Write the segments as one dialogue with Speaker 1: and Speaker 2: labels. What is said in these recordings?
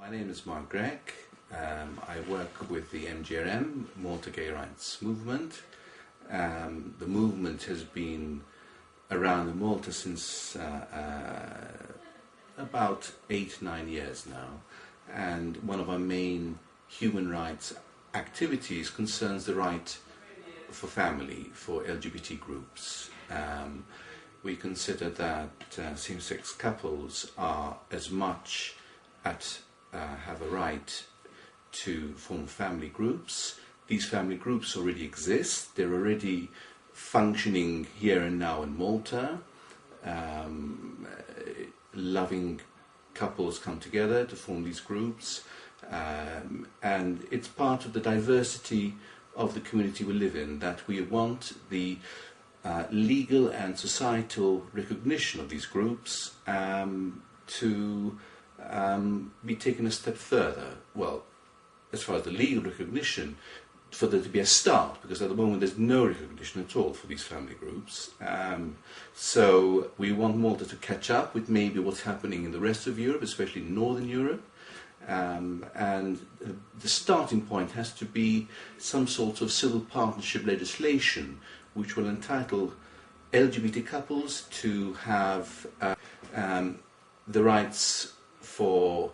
Speaker 1: My name is Mark Gregg. I work with the MGRM, Malta Gay Rights Movement. The movement has been around in Malta since about 8-9 years now, and one of our main human rights activities concerns the right for family for LGBT groups. We consider that same-sex couples are as much have a right to form family groups. These family groups already exist. They're already functioning here and now in Malta. Loving couples come together to form these groups, and it's part of the diversity of the community we live in that we want the legal and societal recognition of these groups to be taken a step further. Well, as far as the legal recognition, for there to be a start, because at the moment there's no recognition at all for these family groups. So we want Malta to catch up with maybe what's happening in the rest of Europe, especially Northern Europe. And the starting point has to be some sort of civil partnership legislation which will entitle LGBT couples to have the rights for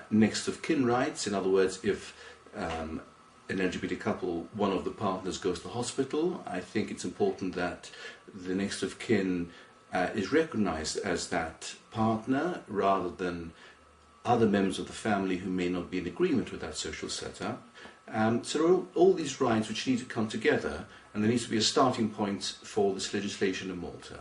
Speaker 1: next of kin rights. In other words, if an LGBT couple, one of the partners goes to hospital, I think it's important that the next of kin is recognized as that partner rather than other members of the family who may not be in agreement with that social setup. So there are all these rights which need to come together, and there needs to be a starting point for this legislation in Malta.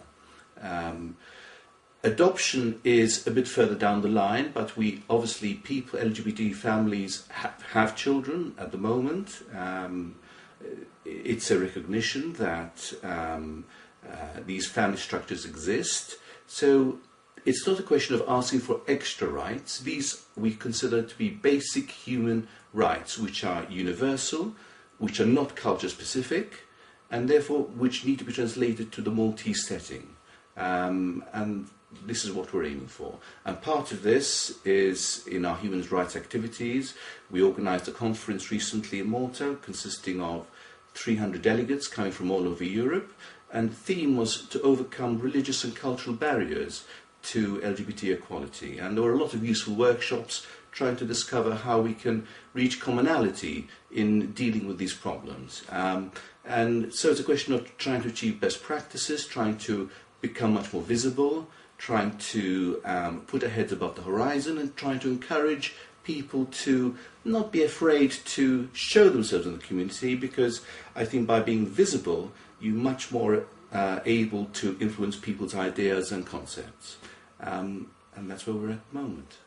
Speaker 1: Adoption is a bit further down the line, but we obviously, LGBT families have children at the moment. It's a recognition that these family structures exist. So it's not a question of asking for extra rights. These we consider to be basic human rights, which are universal, which are not culture specific, and therefore which need to be translated to the Maltese setting. And this is what we're aiming for. And part of this is in our human rights activities. We organised a conference recently in Malta consisting of 300 delegates coming from all over Europe, and the theme was to overcome religious and cultural barriers to LGBT equality. And there were a lot of useful workshops trying to discover how we can reach commonality in dealing with these problems. And so it's a question of trying to achieve best practices, trying to become much more visible, trying to put our heads above the horizon, and trying to encourage people to not be afraid to show themselves in the community, because I think by being visible you're much more able to influence people's ideas and concepts. And that's where we're at the moment.